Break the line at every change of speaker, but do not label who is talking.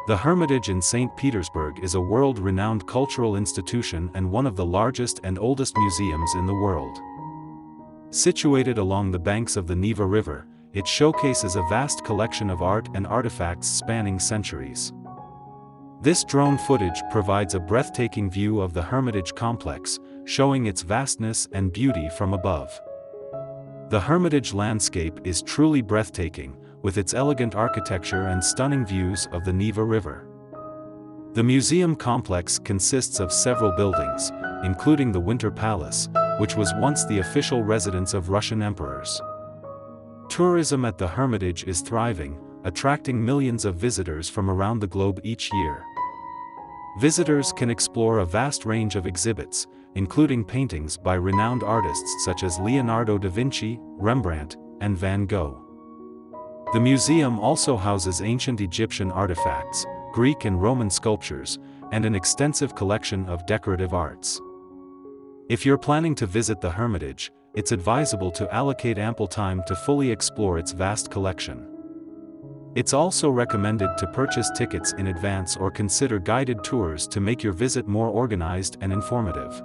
The Hermitage in Saint Petersburg is a world-renowned cultural institution and one of the largest and oldest museums in the world. Situated along the banks of the Neva River, it showcases a vast collection of art and artifacts spanning centuries. This drone footage provides a breathtaking view of the Hermitage complex, showing its vastness and beauty from above. The Hermitage landscape is truly breathtaking, with its elegant architecture and stunning views of the Neva River. The museum complex consists of several buildings, including the Winter Palace, which was once the official residence of Russian emperors. Tourism at the Hermitage is thriving, attracting millions of visitors from around the globe each year. Visitors can explore a vast range of exhibits, including paintings by renowned artists such as Leonardo da Vinci, Rembrandt, and Van Gogh. The museum also houses ancient Egyptian artifacts, Greek and Roman sculptures, and an extensive collection of decorative arts. If you're planning to visit the Hermitage, it's advisable to allocate ample time to fully explore its vast collection. It's also recommended to purchase tickets in advance or consider guided tours to make your visit more organized and informative.